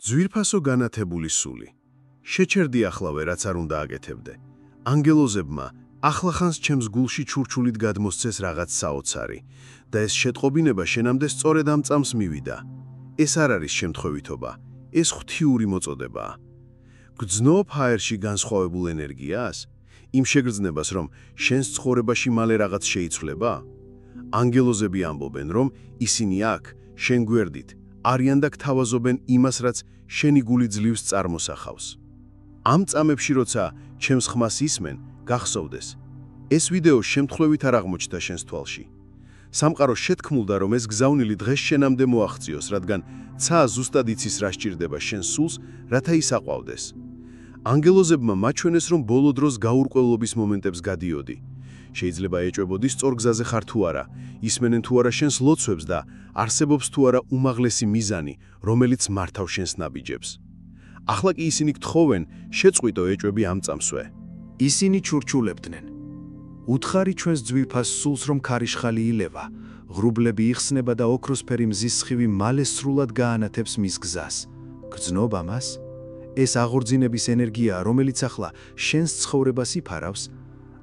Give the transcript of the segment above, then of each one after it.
ძვირფასო განათებული სული. შეჩერდი ახლავე, რაც არ უნდა აკეთებდე. ანგელოზებმა ახლახანს ჩემს გულში ჩურჩულით გადმოსცეს რაღაც საოცარი და ეს შეტყობინება შენამდე სწორედ ამ წამს მივიდა. ეს არ არის შემთხვევითობა, ეს ღვთიური მოწოდებაა. გრძნობ ჰაერში განსხვავებულ ენერგიას, იმ შეგრძნებას, რომ შენს ცხოვრებაში მალე რაღაც შეიცვლება? ანგელოზები ამბობენ, რომ ისინი აქ, შენ გვერდით, არიან და გთავაზობენ იმას, რაც შენი გული ძლივს წარმოსახავს. ამ წამებში, როცა ჩემს ხმას ისმენ, გახსოვდეს. ეს ვიდეო შემთხვევით არ აღმოჩნდა შენს თვალში. სამყარო შეთქმულდა, რომ ეს გზავნილი დღეს შენამდე მოაღწიოს, რადგან ცა ზუსტად იცის რა სჭირდება შენ სულს, რათა ის აყვავდეს. ანგელოზებმა მაჩვენეს, რომ ბოლო დროს გაურკვევლობის მომენტებს გადიოდი. შეიძლება ეჭვებოდი სწორ გზაზე ხარ თუ არა, ისმენენ თუ არა შენს ლოცვებს და არსებობს თუ არა უმაღლესი მიზანი, რომელიც მართავს შენს ნაბიჯებს. ახლა კი ისინი გთხოვენ, შეწყვიტო ეჭვები ამ წამსვე. ისინი ჩურჩულებდნენ. უთხარი ჩვენს ძვირფას სულს, რომ ქარიშხალი ილევა, ღრუბლები იხსნება და ოქროსფერი მზის სხივი მალე სრულად გაანათებს მის გზას. გრძნობ ამას? ეს აღორძინების ენერგიაა, რომელიც ახლა შენს ცხოვრებას იფარავს.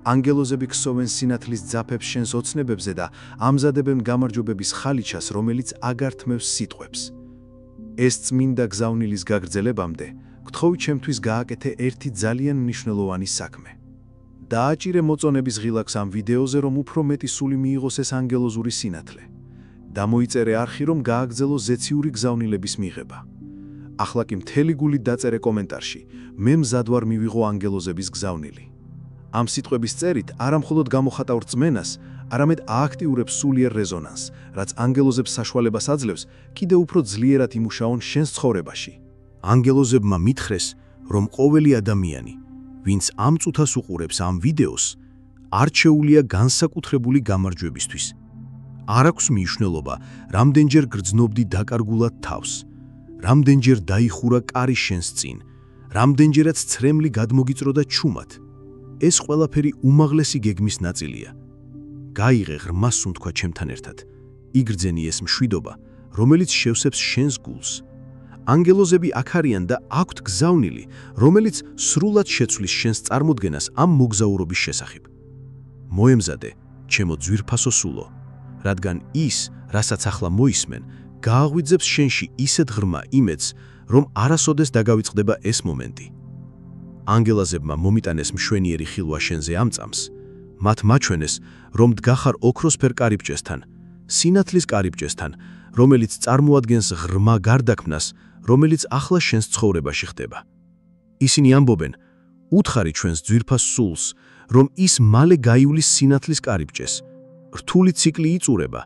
ანგელოზები ქსოვენ სინათლის ძაფებს შენს ოცნებებზე და ამზადებენ გამარჯვებების ხალიჩას, რომელიც აგართმევს სიტყვებს. ეს წმინდა გზავნილის გაგრძელებამდე, გთხოვი ჩემთვის გააკეთე ერთი ძალიან მნიშვნელოვანი საქმე. დააჭირე მოწონების ღილაკს ამ ვიდეოზე, რომ უფრო მეტი სული მიიღოს ეს ანგელოზური სინათლე. დამოიწერე არხი, რომ გააგრძელო ზეციური გზავნილების მიღება. ახლა კი მთელი გულით დაწერე კომენტარში, მე მზად ვარ მივიღო ანგელოზების გზავნილი. ამ სიტყვების წერით არამხოლოდ გამოხატავ რწმენას, არამედ ააქტიურებს სულიერ რეზონანსს, რაც ანგელოზებს საშუალებას აძლევს კიდევ უფრო ძლიერად იმუშაონ შენს ცხოვრებაში. ანგელოზებმა მითხრეს, რომ ყოველი ადამიანი, ვინც ამ წუთას უყურებს ამ ვიდეოს, არჩეულია განსაკუთრებული გამარჯვებისთვის. არ აქვს მნიშვნელობა, რამდენჯერ გრძნობდი დაკარგულად თავს, რამდენჯერ დაიხურა კარი შენს წინ, რამდენჯერაც ცრემლი გადმოგიწროდა ჩუმად. ეს ყველაფერი უმაღლესი გეგმის ნაწილია. გაიღე ღრმა სუნთქვა ჩემთან ერთად. იგრძენი ეს მშვიდობა, რომელიც შევსებს შენს გულს. ანგელოზები აქ არიან და აქვთ გზავნილი, რომელიც სრულად შეცვლის შენს წარმოდგენას ამ მოგზაურობის შესახებ. მოემზადე, ჩემო ძვირფასო სულო, რადგან ის, რასაც ახლა მოისმენ, გააღვიძებს შენში ისეთ ღრმა იმედს, რომ არასოდეს დაგავიწყდება ეს მომენტი. ანგელოზებმა მომიტანეს მშვენიერი ხილვა შენზე ამ წამს. მათ მაჩვენეს, რომ დგახარ ოქროსფერ კარიბჭესთან, სინათლის კარიბჭესთან, რომელიც წარმოადგენს ღრმა გარდაქმნას, რომელიც ახლა შენს ცხოვრებაში ხდება. ისინი ამბობენ, უთხარი ჩვენს ძვირფას სულს, რომ ის მალე გაივლის სინათლის კარიბჭეს, რთული ციკლი იწურება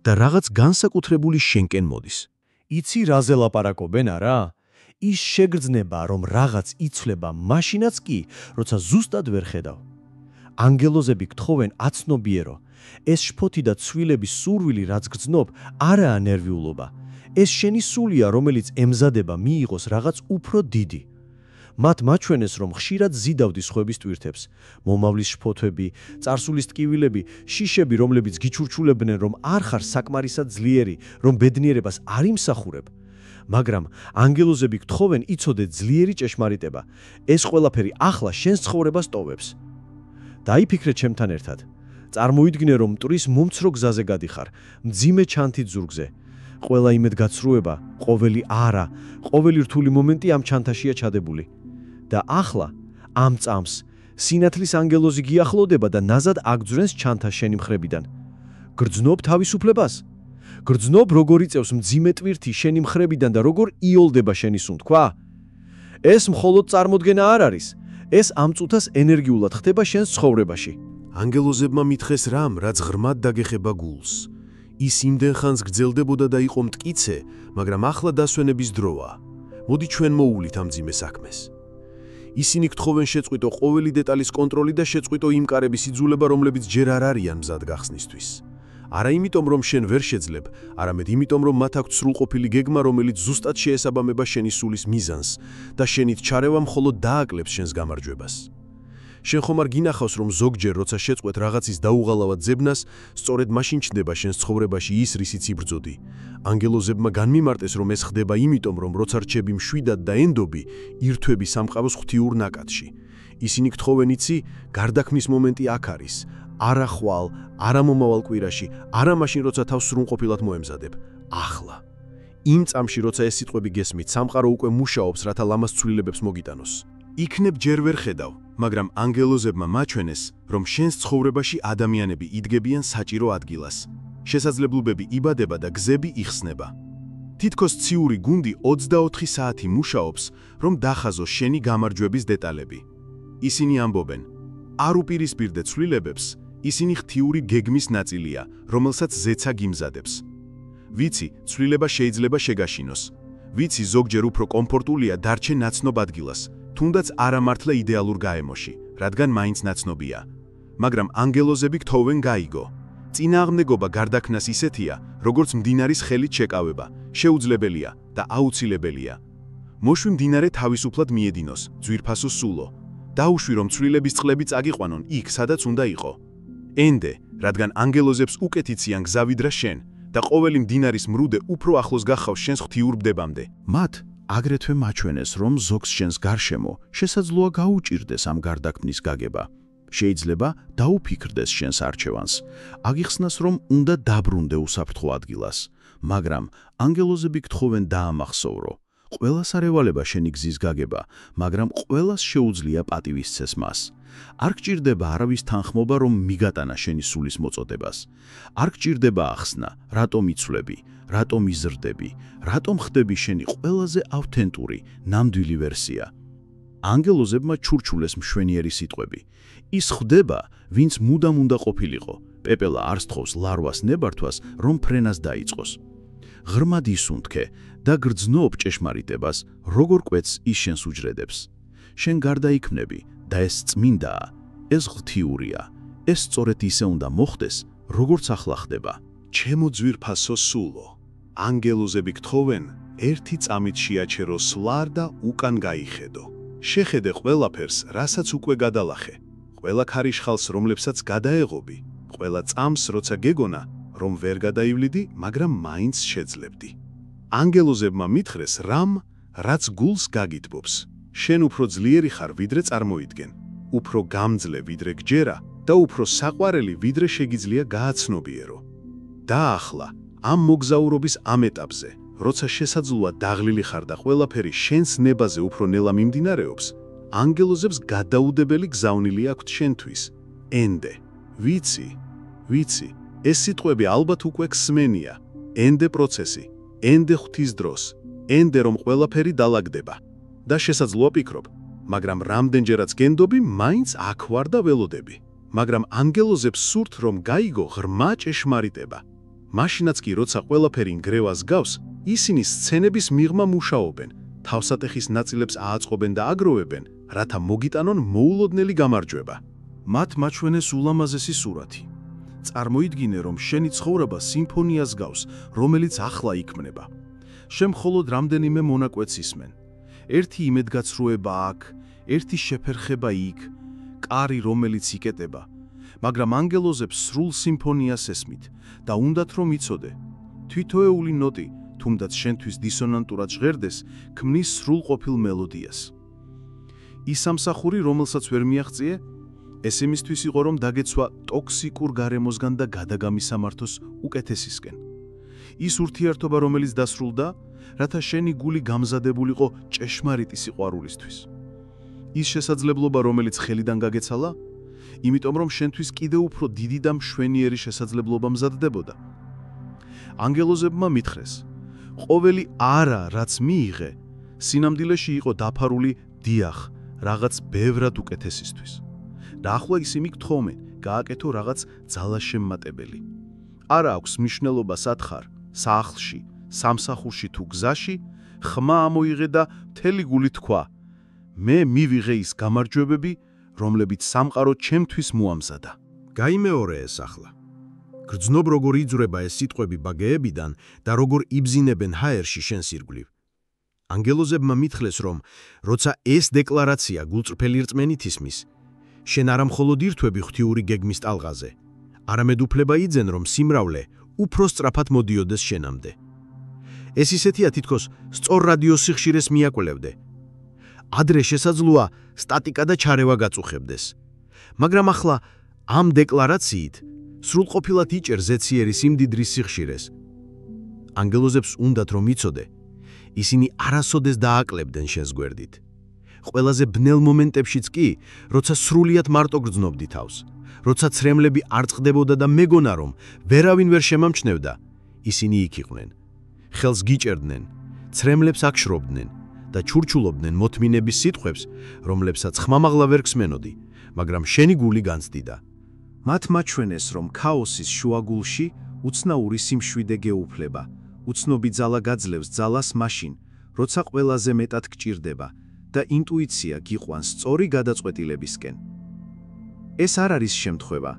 და რაღაც განსაკუთრებული შენკენ მოდის. იცი რაზე ლაპარაკობენ, არა? ის შეგრძნება, რომ რაღაც იცვლება, მაშინაც კი, როცა ზუსტად ვერ ხედავ. ანგელოზები გთხოვენ აცნობიერო, ეს შფოთი და ცვილების სურვილი, რაც გრძნობ, არაა ნერვიულობა. ეს შენი სულია, რომელიც ემზადება მიიღოს რაღაც უფრო დიდი. მათ მაჩვენეს, რომ ხშირად ზიდავდი სხვების ტვირთებს, მომავლის შფოთვები, წარსულის ტკივილები, შიშები, რომლებიც გიჩურჩულებდნენ, რომ არ ხარ საკმარისად ძლიერი, რომ ბედნიერებას არ იმსახურებ. მაგრამ ანგელოზები გთხოვენ იცოდე ძლიერი ჭეშმარიტება. ეს ყველაფერი ახლა შენს ცხოვრებას ტოვებს. დაიფიქრე ჩემთან ერთად. წარმოიდგინე, რომ მტრის მომცრო გზაზე გადიხარ, მძიმე ჩანთით ზურგზე. ყველა იმედგაცრუება, ყოველი არა, ყოველი რთული მომენტი ამ ჩანთაშია ჩადებული. და ახლა, ამ წამს, სინათლის ანგელოზი გიახლოვდება და ნაზად აგძვრენს ჩანთას შენი მხრებიდან. გრძნობ თავისუფლებას? გრძნობ, როგორ იწევს მძიმე ტვირთი შენი მხრებიდან და როგორ იოლდება შენი სუნთქვა? ეს მხოლოდ წარმოდგენა არ არის, ეს ამ წუთას ენერგიულად ხდება შენს ცხოვრებაში. ანგელოზებმა მითხეს რამ, რაც ღრმად დაგეხება გულს. ის იმდენ ხანს გრძელდებოდა და იყო მტკიცე, მაგრამ ახლა დასვენების დროა. მოდი ჩვენ მოუვლით ამ მძიმე საქმეს. ისინი გთხოვენ შეწყვიტო ყოველი დეტალის კონტროლი და შეწყვიტო იმ კარების იძულება, რომლებიც ჯერ არ არიან მზად გახსნისთვის. არა იმიტომ, რომ შენ ვერ შეძლებ, არამედ იმიტომ, რომ მათ აქვთ სრულყოფილი გეგმა, რომელიც ზუსტად შეესაბამება შენი სულის მიზანს და შენით ჩარევა მხოლოდ დააკლებს შენს გამარჯვებას. შენ ხომ არ გინახავს, რომ ზოგჯერ როცა შეწყვეტ რაღაცის დაუღალავად ძებნას, სწორედ მაშინ ჩნდება შენს ცხოვრებაში ის, რისიც იბრძოდი. ანგელოზებმა განმიმარტეს, რომ ეს ხდება იმიტომ, რომ როცა რჩები მშვიდად და ენდობი, ირთვები სამყაროს ღვთიურ ნაკადში. ისინი გთხოვენ იცი, გარდაქმნის მომენტი აქ არის. არა ხვალ, არა მომავალ კვირაში, არა მაშინ, როცა თავს სრულყოფილად მოემზადებ. ახლა. იმ წამში, როცა ეს სიტყვები გესმით, სამყარო უკვე მუშაობს, რათა ლამაზ ცვლილებებს მოგიტანოს. იქნებ ჯერ ვერ ხედავ, მაგრამ ანგელოზებმა მაჩვენეს, რომ შენს ცხოვრებაში ადამიანები იდგებიან საჭირო ადგილას. შესაძლებლობები იბადება და გზები იხსნება. თითქოს ციური გუნდი 24 საათი მუშაობს, რომ დახაზოს შენი გამარჯვების დეტალები. ისინი ამბობენ, არ უპირისპირდე ცვლილებებს, ისინი ღვთიური გეგმის ნაწილია, რომელსაც ზეცა გიმზადებს. ვიცი, ცვლილება შეიძლება შეგაშინოს. ვიცი, ზოგჯერ უფრო კომფორტულია დარჩე ნაცნობ ადგილას, თუნდაც არა მართლა იდეალურ გაემოში, რადგან მაინც ნაცნობია. მაგრამ ანგელოზები გთხოვენ გაიგო. წინააღმდეგობა გარდაქმნას ისეთია, როგორც მდინარის ხელით შეკავება, შეუძლებელია და აუცილებელია. მოშვი მდინარე თავისუფლად მიედინოს, ძვირფასო სულო. დაუშვი, რომ ცვლილების წყლები წაგიყვანონ იქ, სადაც უნდა იყო. ენდე, რადგან ანგელოზებს უკეთ იციან გზა ვიდრე შენ და ყოველი მდინარის მრუდე უფრო ახლოს გახავს შენს ღვთიურ ბდებამდე. მათ აგრეთვე მაჩვენეს, რომ ზოგს შენს გარშემო შესაძლოა გაუჭირდეს ამ გარდაქმნის გაგება. შეიძლება დაუფიქრდეს შენს არჩევანს. აგიხსნას, რომ უნდა დაბრუნდე უსაფრთხო ადგილას, მაგრამ ანგელოზები გთხოვენ დაამახსოვრო. ყველას არ ევალება შენი გზის გაგება, მაგრამ ყველას შეუძლია პატივისცეს მას. არ გჭირდება არავის თანხმობა, რომ მიგატანა შენი სულის მოწოდებას. არ გჭირდება ახსნა, რატომ იცვლები, რატომ იზრდები, რატომ ხდები შენი ყველაზე ავთენტური, ნამდვილი ვერსია. ანგელოზებმა ჩურჩულეს მშვენიერი სიტყვები. ის ხდება, ვინც მუდამ უნდა ყოფილიყო. პეპელა არ სთხოვს ლარვას ნებართვას, რომ ფრენას დაიწყოს. ღრმად ისუნთქე და გრძნობ ჭეშმარიტებას, როგორ კვეთს ის შენს უჯრედებს. შენ გარდაიქმნები და ეს წმინდაა, ეს ღვთიურია, ეს სწორედ ისე უნდა მოხდეს, როგორც ახლა ხდება. ჩემო ძვირფასო სულო, ანგელოზები გთხოვენ, ერთი წამით შეაჩერო სვლარ და უკან გაიხედო. შეხედე ყველაფერს, რასაც უკვე გადალახე. ყველა ქარიშხალს, რომლებსაც გადაეღობი, ყველა წამს, როცა გეგონა, რომ ვერ გადაივლიდი, მაგრამ მაინც შეძლებდი. ანგელოზებმა მითხრეს რამ, რაც გულს გაგიტბობს. შენ უფრო ძლიერი ხარ, ვიდრე წარმოიდგენ, უფრო გამძლე, ვიდრე გჯერა და უფრო საყვარელი, ვიდრე შეგიძლია გააცნობიერო. და ახლა, ამ მოგზაურობის ამ ეტაპზე, როცა შესაძლოა დაღლილი ხარ და ყველაფერი შენს ნებაზე უფრო ნელა მიმდინარეობს, ანგელოზებს გადაუდებელი გზავნილი აქვთ შენთვის. ენდე, ვიცი, ეს სიტყვები ალბათ უკვე გსმენია. ენდე პროცესი, ენდე ღვთის დროს, ენდე რომ ყველაფერი დალაგდება. და შესაძლოა ვფიქრობ, მაგრამ რამდენჯერაც გენდობი, მაინც აქ ვარ და ველოდები. მაგრამ ანგელოზებს სურთ, რომ გაიგო ღრმა ჭეშმარიტება. მაშინაც კი, როცა ყველაფერი ნგრევას გავს, ისინი სცენების მიღმა მუშაობენ, თავსატეხის ნაწილებს ააწყობენ და აგროვებენ, რათა მოგიტანონ მოულოდნელი გამარჯვება. მათ მაჩვენეს ულამაზესი სურათი. წარმოიდგინე, რომ შენი ცხოვრება სიმფონიას გავს, რომელიც ახლა იქმნება. შენ მხოლოდ რამდენიმე მონაკვეთს ისმენ. ერთი იმედგაცრუება აქ, ერთი შეფერხება იქ, კარი, რომელიც იკეტება, მაგრამ ანგელოზებს სრულ სიმფონიას ესმით და უნდათ რომ იცოდე, თვითოეული ნოტი, თუმდაც შენთვის დისონანტურად ჟღერდეს, ქმნის სრულყოფილ მელოდიას. ის სამსახური, რომელსაც ვერ მიაღწიე, ეს იმისთვის იყო, რომ დაგეცვა ტოქსიკურ გარემოსგან და გადაგამისამართოს უკეთესისკენ. ის ურთიერთობა, რომელიც დასრულდა, რათა შენი გული გამზადებულიყო ჭეშმარიტი სიყვარულისთვის. ის შესაძლებლობა, რომელიც ხელიდან გაგეცალა, იმიტომ რომ შენთვის კიდევ უფრო დიდი და მშვენიერი შესაძლებლობა მზადდებოდა. ანგელოზებმა მითხრეს, ყოველი არა, რაც მიიღე, სინამდვილეში იყო დაფარული დიახ, რაღაც ბევრად უკეთესისთვის. და ახლა ისინი გთხოვენ, გააკეთო რაღაც ძალაშემატებელი. არა აქვს მნიშვნელობა სათხარ, სახლში, სამსახურში თუ გზაში, ხმა ამოიღე და მთელი გულით თქვა, მე მივიღე ის გამარჯვებები, რომლებიც სამყარო ჩემთვის მოამზადა. გაიმეორე ეს ახლა. გრძნობ როგორ იძრება ეს სიტყვები ბაგეებიდან და როგორ იბზინებენ ჰაერში შენს ირგვლივ. ანგელოზებმა მითხრეს, რომ როცა ეს დეკლარაცია გულწრფელი რწმენით ისმის, შენ არა მხოლოდ ირთვები ღვთიური გეგმის ტალღაზე, არამედ უფლება იძენ, რომ სიმრავლე უფრო სწრაფად მოდიოდეს შენამდე. ეს ისეთია თითქოს სწორ რადიოს სიხშირეს მიაკვლევდე. ადრე შესაძლოა სტატიკა და ჩარევა გაწუხებდეს. მაგრამ ახლა ამ დეკლარაციით სრულყოფილად იჭერ ზეციერი სიმდიდრის სიხშირეს. ანგელოზებს უნდათ რომ იცოდე, ისინი არასოდეს დააკლებდნენ შენს გვერდით. ყველაზე ბნელ მომენტებშიც კი, როცა სრულიად მარტო გრძნობდი თავს, როცა ცრემლები არ წყდებოდა და მეგონა რომ ვერავინ ვერ შემამჩნევდა, ისინი იქ იყვნენ. ხელს გიჭერდნენ, ცრემლებს აქშრობდნენ და ჩურჩულობდნენ მოთმინების სიტყვებს, რომლებსაც ხმამაღლა ვერ გსმენოდი, მაგრამ შენი გული განცდიდა. მათ მაჩვენეს, რომ ქაოსის შუაგულში უცნაური სიმშვიდე გეუფლება, უცნობი ძალა გაძლევს ძალას მაშინ, როცა ყველაზე მეტად გჭირდება და ინტუიცია გიყვანს სწორი გადაწყვეტილებისკენ. ეს არ არის შემთხვევა,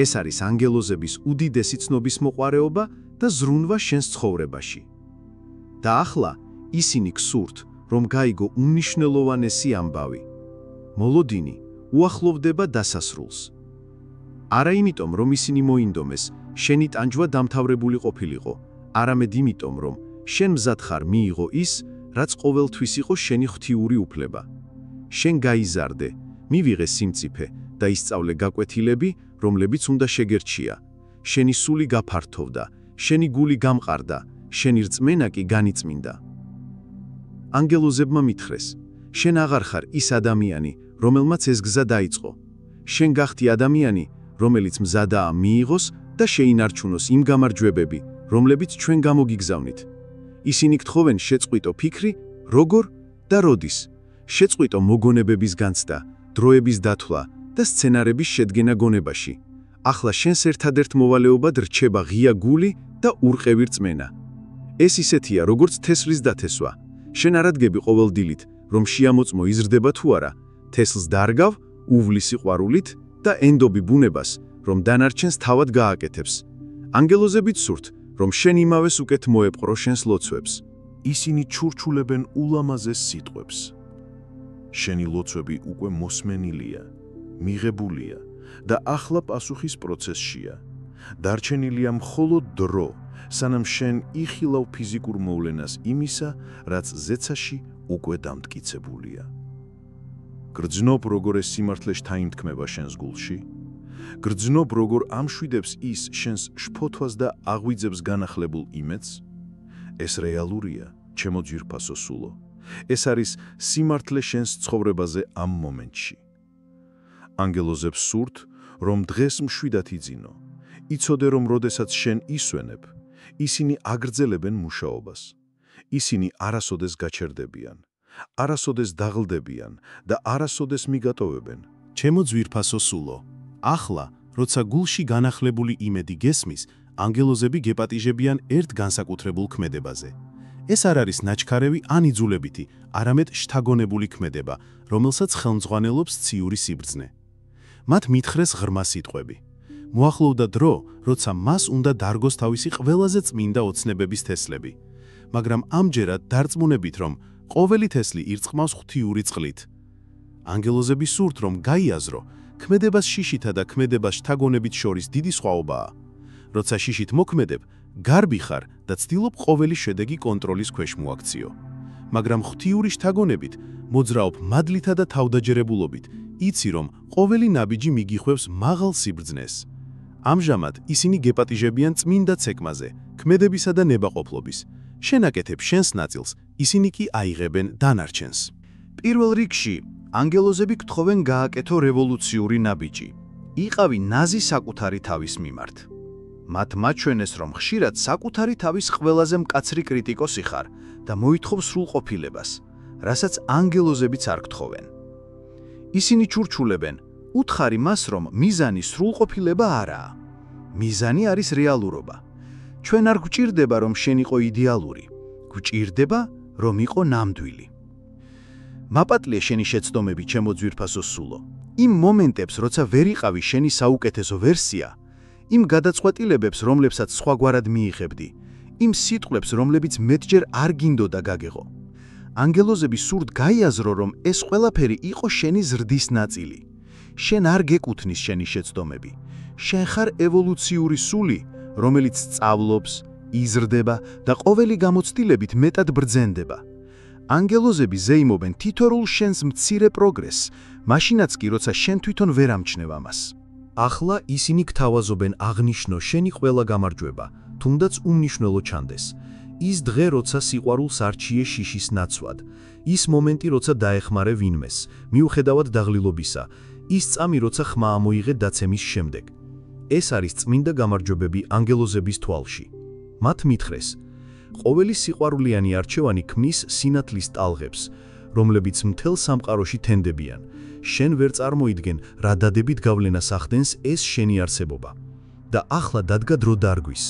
ეს არის ანგელოზების უდიდესი ცნობის მოყვარეობა და ზრუნვა შენს ცხოვრებაში. და ახლა ისინი გსურთ, რომ გაიგო უმნიშვნელოვანესი ამბავი. მოლოდინი უახლოვდება დასასრულს. არა იმიტომ, რომ ისინი მოინდომეს, შენი ტანჯვა დამთავრებული ყოფილიყო, არამედ იმიტომ, რომ შენ მზად ხარ მიიღო ის, რაც ყოველთვის იყო შენი ღვთიური უფლება. შენ გაიზარდე, მივიღე სიმწიფე და ისწავლე გაკვეთილები, რომლებიც უნდა შეგერჩია. შენი სული გაფართოვდა, შენი გული გამყარდა, შენი რწმენა კი განიწმინდა. ანგელოზებმა მითხრეს, შენ აღარ ხარ ის ადამიანი, რომელმაც ეს გზა დაიწყო. შენ გახდი ადამიანი, რომელიც მზადაა მიიღოს და შეინარჩუნოს იმ გამარჯვებები, რომლებიც ჩვენ გამოგიგზავნით. ისინი გთხოვენ შეწყვიტო ფიქრი, როგორ და როდის, შეწყვიტო მოგონებების განცდა, დროების დათვლა და სცენარების შედგენა გონებაში. ახლა შენს ერთადერთ მოვალეობად რჩება ღია გული და ურყევი რწმენა. ეს ისეთია, როგორც თესლის დათესვა. შენ არ ადგები ყოველ დილით, რომ შეამოწმო იზრდება თუ არა, თესლს დარგავ უვლის სიყვარულით და ენდობი ბუნებას, რომ დანარჩენს თავად გააკეთებს. ანგელოზებიც სურთ, რომ შენ იმავეს უკეთ მოეპყრო შენს ლოცვებს. ისინი ჩურჩულებენ ულამაზეს სიტყვებს. შენი ლოცვები უკვე მოსმენილია, მიღებულია და ახლა პასუხის პროცესშია. დარჩენილია მხოლოდ დრო, სანამ შენ იხილავ ფიზიკურ მოვლენას იმისა, რაც ზეცაში უკვე დამტკიცებულია. გრძნობ, როგორ ეს სიმართლე შთაიმთქმება შენს გულში. გრძნობ, როგორ ამშვიდებს ის შენს შფოთვას და აღვიძებს განახლებულ იმედს. ეს რეალურია, ჩემო ძვირფასო სულო. ეს არის სიმართლე შენს ცხოვრებაზე ამ მომენტში. ანგელოზებს სურთ, რომ დღეს მშვიდად იძინო. იცოდე, რომ როდესაც შენ ისვენებ, ისინი აგრძელებენ მუშაობას. ისინი არასოდეს გაჩერდებიან, არასოდეს დაღლდებიან და არასოდეს მიგატოვებენ. ჩემო ძვირფასო სულო, ახლა, როცა გულში განახლებული იმედი გესმის, ანგელოზები გეპატიჟებიან ერთ განსაკუთრებულ ქმედებაზე. ეს არ არის ნაჩქარევი ან იძულებითი, არამედ შთაგონებული ქმედება, რომელსაც ხელმძღვანელობს ციური სიბრძნე. მათ მითხრეს ღრმა სიტყვები. მოახლოვდა დრო, როცა მას უნდა დარგოს თავისი ყველაზე წმინდა ოცნებების თესლები. მაგრამ ამჯერად დარწმუნებით, რომ ყოველი თესლი ირწყმავს ღვთიური წყლით. ანგელოზები სურთ, რომ გაიაზრო, ქმედებას შიშითა და ქმედებას შთაგონებით შორის დიდი სხვაობაა. როცა შიშით მოქმედებ, გარბი ხარ და ცდილობ ყოველი შედეგი კონტროლის ქვეშ მოაქციო. მაგრამ ღვთიური შთაგონებით მოძრაობ მადლითა და თავდაჯერებულობით, იცი რომ ყოველი ნაბიჯი მიგიხვევს მაღალ სიბრძნეს. ამჟამად ისინი გეპატიჟებიან წმინდა ცეკმაზე, ქმედებისა და ნებაყოფლობის. შენ აკეთებ შენს ნაწილს, ისინი კი აიღებენ დანარჩენს. პირველ რიგში, ანგელოზები გთხოვენ გააკეთო რევოლუციური ნაბიჯი. იყავი ნაზი საკუთარი თავის მიმართ. მათ მაჩვენეს, რომ ხშირად საკუთარი თავის ყველაზე მკაცრი კრიტიკოსი ხარ და მოითხოვ სრულყოფილებას, რასაც ანგელოზებიც არ გთხოვენ. ისინი ჩურჩულებენ, უთხარი მას, რომ მიზანი სრულყოფილება არაა. მიზანი არის რეალურობა. ჩვენ არ გვჭირდება, რომ შენ იყო იდეალური. გვჭირდება, რომ იყო ნამდვილი. მაპატლია შენი შეცდომები, ჩემო ძვირფასო სულო. იმ მომენტებს, როცა ვერ იყავი შენი საუკეთესო ვერსია, იმ გადაწყვეტილებებს, რომლებსაც სხვაგვარად მიიღებდი, იმ სიტყვებს, რომლებიც მეტჯერ არ გინდოდა გაგეღო. ანგელოზები სურთ გაიაზრო, რომ ეს ყველაფერი იყო შენი ზრდის ნაწილი. შენ არ გეკუთვნის შენი შეცდომები. შენ ხარ ევოლუციური სული, რომელიც სწავლობს, იზრდება და ყოველი გამოცდილებით მეტად ბრძენდება. ანგელოზები ზეიმობენ თითოეულ შენს მცირე პროგრესს, მაშინაც კი როცა შენ თვითონ ვერ ამჩნევ ამას. ახლა ისინი გთავაზობენ აღნიშნო შენი ყველა გამარჯვება, თუნდაც უმნიშვნელო ჩანდეს. ის დღე, როცა სიყვარულს არჩიე შიშის ნაცვლად, ის მომენტი, როცა დაეხმარე ვინმეს, მიუხედავად დაღლილობისა, ის წამი, როცა ხმა ამოიღე დაცემის შემდეგ. ეს არის წმინდა გამარჯვებები ანგელოზების თვალში. მათ მითხრეს: ყოველი სიყვარულიანი არჩევანი ქმნის სინათლის ტალღებს, რომლებიც მთელ სამყაროში თენდებიან. შენ ვერ წარმოიდგენ, რა დადებით გავლენას ახდენს ეს შენი არსებობა. და ახლა დადგა დრო დარგვის.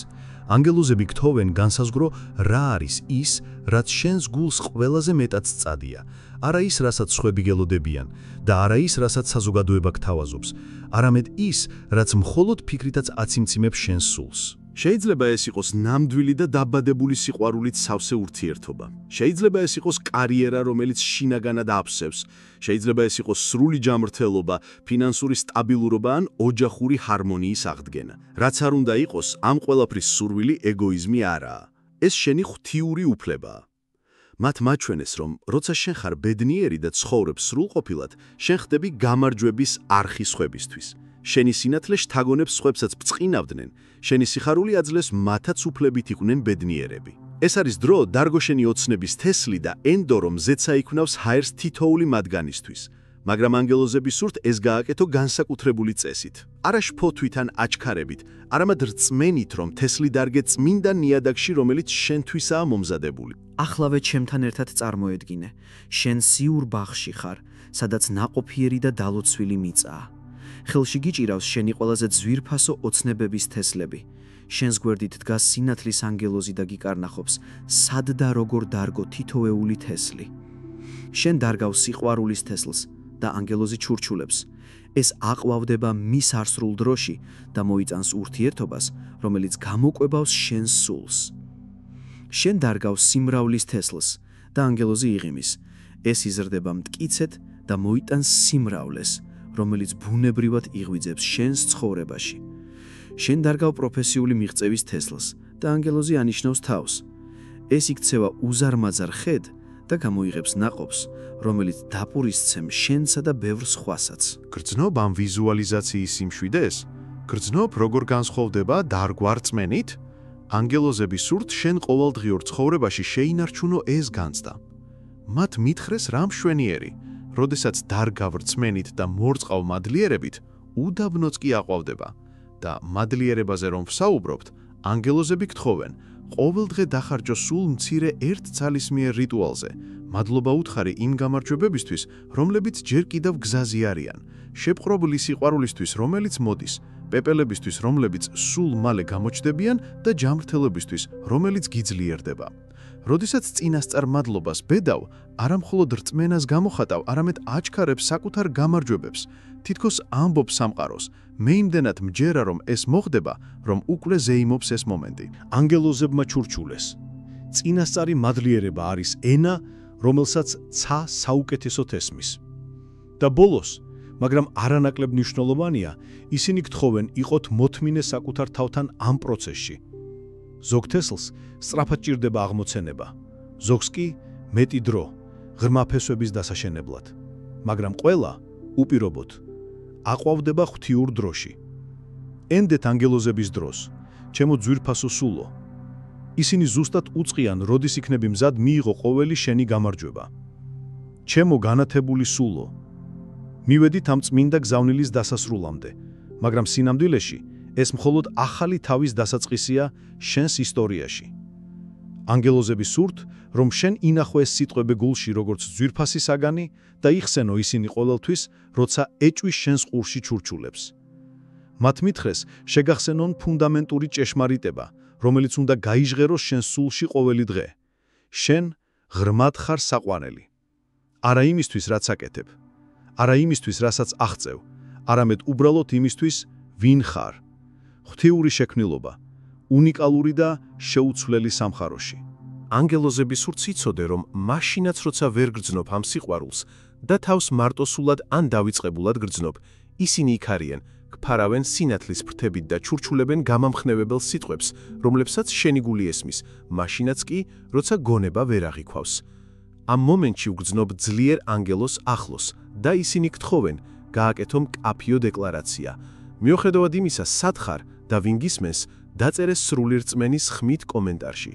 ანგელოზები გთხოვენ განსაზღვრო, რა არის ის, რაც შენს გულს ყველაზე მეტად სწადია, არა ის, რასაც სხვები გელოდებიან და არა ის, რასაც საზოგადოება გთავაზობს, არამედ ის, რაც მხოლოდ ფიქრითაც აციმციმებს შენს სულს. შეიძლება ეს იყოს ნამდვილი და დაბადებული სიყვარულით სავსე ურთიერთობა. შეიძლება ეს იყოს კარიერა, რომელიც შინაგანად აფსევს. შეიძლება ეს იყოს სრული ჯანმრთელობა, ფინანსური სტაბილურობა ან ოჯახური ჰარმონიის აღდგენა. რაც არ უნდა იყოს, ამ ყველაფრის სურვილი ეგოიზმი არაა. ეს შენი ღვთიური უფლებაა. მათ მაჩვენეს, რომ როცა შენ ხარ ბედნიერი და ცხოვრებ სრულყოფილად, შენ ხდები გამარჯვების არხი სხვებისთვის. შენი სინათლე შთაგონებს სხვებსაც ბწყინავდნენ, შენი სიხარული აძლევს მათაც უფლებით იყვნენ ბედნიერები. ეს არის დრო დარგო შენი ოცნების თესლი და ენდო, რომ ზეცა იქნავს ჰაერს თითოეული მათგანისთვის. მაგრამ ანგელოზები სურთ ეს გააკეთო განსაკუთრებული წესით. არა შფოთვით ან აჩქარებით, არამედ რწმენით, რომ თესლი დარგე წმინდა ნიადაგში, რომელიც შენთვისაა მომზადებული. ახლავე ჩემთან ერთად წარმოედგინე, შენ სიურ ბაღში ხარ, სადაც ნაყოფიერი და დალოცვილი მიწაა. ხელში გიჭირავს შენი ყველაზე ძვირფასო ოცნებების თესლები. შენს გვერდით დგას სინათლის ანგელოზი და გიკარნახობს, სად და როგორ დარგო თითოეული თესლი. შენ დარგავს სიყვარულის თესლს და ანგელოზი ჩურჩულებს. ეს აყვავდება მის არსრულ დროში და მოიწანს ურთიერთობას, რომელიც გამოკვებავს შენს სულს. შენ დარგავს სიმრავლის თესლს და ანგელოზი იღიმის. ეს იზრდება მტკიცედ და მოიტანს სიმრავლეს, რომელიც ბუნებრივად იღვიძებს შენს ცხოვრებაში. შენ დარგავ პროფესიული მიღწევის თესლს და ანგელოზი ანიშნავს თავს. ეს იქცევა უზარმაზარ ხედ და გამოიღებს ნაყოფს, რომელიც დაპურისცემ შენსა და ბევრ სხვასაც. გრძნობ ამ ვიზუალიზაციის სიმშვიდეს? გრძნობ როგორ განსხვავდება დარგვა რწმენით? ანგელოზები სურთ შენ ყოველდღიურ ცხოვრებაში შეინარჩუნო ეს განცდა. მათ მითხრეს რა მშვენიერი, როდესაც დარგავ რწმენით და მორწყავ მადლიერებით, უდაბნოც კი აყვავდება. და მადლიერებაზე რომ ვსაუბრობთ, ანგელოზები გთხოვენ, ყოველდღე დახარჯო სულ მცირე ერთცალისმიერ რიტუალზე. მადლობა უთხარი იმ გამარჯვებებისთვის, რომლებიც ჯერ კიდევ გზაზე არიან, შეპყრობილი სიყვარულისთვის, რომელიც მოდის, პეპელებისთვის, რომლებიც სულ მალე გამოჩდებიან და ჯანმრთელობისთვის, რომელიც გიძლიერდება. როდესაც წინასწარ მადლობას ბედავ, არა მხოლოდ რწმენას გამოხატავ, არამედ აჩქარებს საკუთარ გამარჯვებებს. თითქოს ამბობს სამყაროს, მე იმდენად მჯერა, რომ ეს მოხდება, რომ უკვე ზეიმობს ეს მომენტი. ანგელოზებმა ჩურჩულეს. წინასწარი მადლიერება არის ენა, რომელსაც ცა საუკეთესოდ ესმის. და ბოლოს, მაგრამ არანაკლებ მნიშვნელოვანია, ისინი გთხოვენ იყოთ მოთმინე საკუთარ თავთან ამ პროცესში. ზოგ თესლს სწრაფად ჭირდება აღმოცენება, ზოგს კი მეტი დრო, ღრმა ფესვების დასაშენებლად. მაგრამ ყველა უპირობოდ აყვავდება ღვთიურ დროში. ენდეთ ანგელოზების დროს, ჩემო ძვირფასო სულო. ისინი ზუსტად უწყიან, როდის იქნები მზად მიიღო ყოველი შენი გამარჯვება. ჩემო განათებული სულო. მივედით ამ წმინდა გზავნილის დასასრულამდე, მაგრამ სინამდვილეში ეს მხოლოდ ახალი თავის დასაწყისია შენს ისტორიაში. ანგელოზები სურთ, რომ შენ ინახო ეს სიტყვები გულში როგორც ძვირფასი საგანი და იხსენო ისინი ყოველთვის, როცა ეჭვის შენს ყურში ჩურჩულებს. მათ მითხრეს, შეგახსენონ ფუნდამენტური ჭეშმარიტება, რომელიც უნდა გაიჟღეროს შენ სულში ყოველი დღე. შენ ღრმად ხარ საყვანელი. არა იმისთვის, რაც აკეთებ, არა იმისთვის, რასაც აღწევ, არამედ უბრალოდ იმისთვის, ვინ ხარ. ღვთიური შექმნილობა, უნიკალური და შეუცვლელი სამხაროში. ანგელოზები სურთ იცოდე, რომ მაშინაც როცა ვერ გრძნობ ამ სიყვარულს და თავს მარტოსულად ან დავიწყებულად გრძნობ, ისინი იქ არიან, გფარავენ სინათლის ფრთებით და ჩურჩულებენ გამამხნევებელ სიტყვებს, რომლებსაც შენი გული ესმის, მაშინაც კი, როცა გონება ვერ აღიქვავს. ამ მომენტში უგრძნობ ძლიერ ანგელოს ახლოს და ისინი გთხოვენ, გააკეთო მკაფიო დეკლარაცია. მიუხედავად იმისა, სად ხარ და ვინ გისმენს, დაწერე სრული რწმენის ხმით კომენტარში.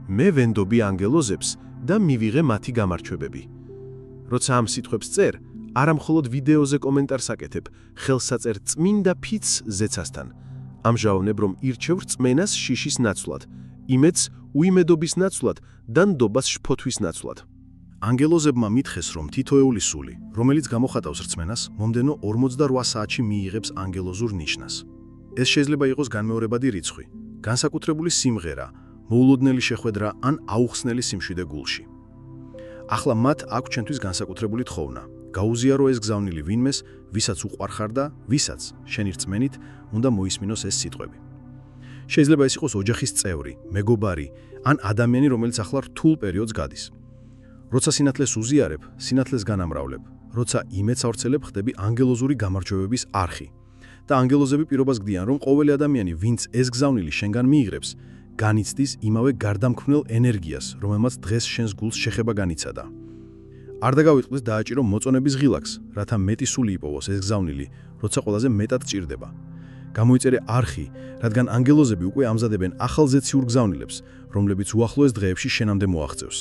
მე ვენდობი ანგელოზებს და მივიღე მათი გამარჯვებები. როცა ამ სიტყვებს წერ, არა მხოლოდ ვიდეოზე კომენტარს აკეთებ, ხელსაწერ წმინდა ფიცს ზეცასთან. ამჟავნებ, რომ ირჩევ რწმენას შიშის ნაცვლად, იმედს უიმედობის ნაცვლად და ნდობას შფოთვის ნაცვლად. ანგელოზებმა მითხეს, რომ თითოეული სული, რომელიც გამოხატავს რწმენას, მომდენო 48 საათში მიიღებს ანგელოზურ ნიშნას. ეს შეიძლება იყოს განმეორებადი რიცხვი, განსაკუთრებული სიმღერა, მოულოდნელი შეხვედრა ან აუხსნელი სიმშვიდე გულში. ახლა მათ აქვს ჩვენთვის განსაკუთრებული თხოვნა. გაუზიარო ეს გზავნილი ვინმეს, ვისაც უყვარხარ და ვისაც შენი რწმენით უნდა მოისმინოს ეს სიტყვები. შეიძლება ეს იყოს ოჯახის წევრი, მეგობარი ან ადამიანი, რომელიც ახლა რთულ პერიოდს გადის. როცა სინათლეს უზიარებ, სინათლეს განამრავლებ, როცა იმედს ავრცელებ, ხდები ანგელოზური გამარჯვებების არხი. და ანგელოზები პირობას გდიან, რომ ყოველი ადამიანი, ვინც ეს გზავნილი შენგან მიიღებს, განიცდის იმავე გარდამქმნელ ენერგიას, რომელმაც დღეს შენს გულს შეხება განიცადა. არ დაგავიწყდეს დააჭირო მოწონების ღილაკს, რათა მეტი სული იპოვოს ეს გზავნილი, როცა ყველაზე მეტად ჭირდება. გამოიწერე არხი, რადგან ანგელოზები უკვე ამზადებენ ახალ ზეციურ გზავნილებს, რომლებიც უახლოეს დღეებში შენამდე მოაღწევს.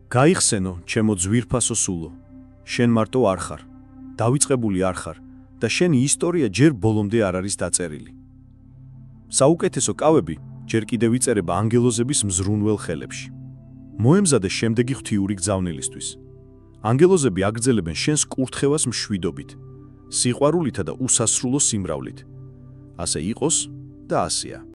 გაიხსენო, ჩემო ძვირფასო სულო. შენ მარტო არ ხარ, დავიწყებული არ ხარ და შენი ისტორია ჯერ ბოლომდე არ არის დაწერილი. საუკეთესო კავები ჯერ კიდევ იწერება ანგელოზების მზრუნველ ხელებში. მოემზადე შემდეგი ღვთიური გზავნილისთვის. ანგელოზები აგრძელებენ შენს კურთხევას მშვიდობით, სიყვარულითა და უსასრულო სიმრავლით. ასე იყოს და ასეა.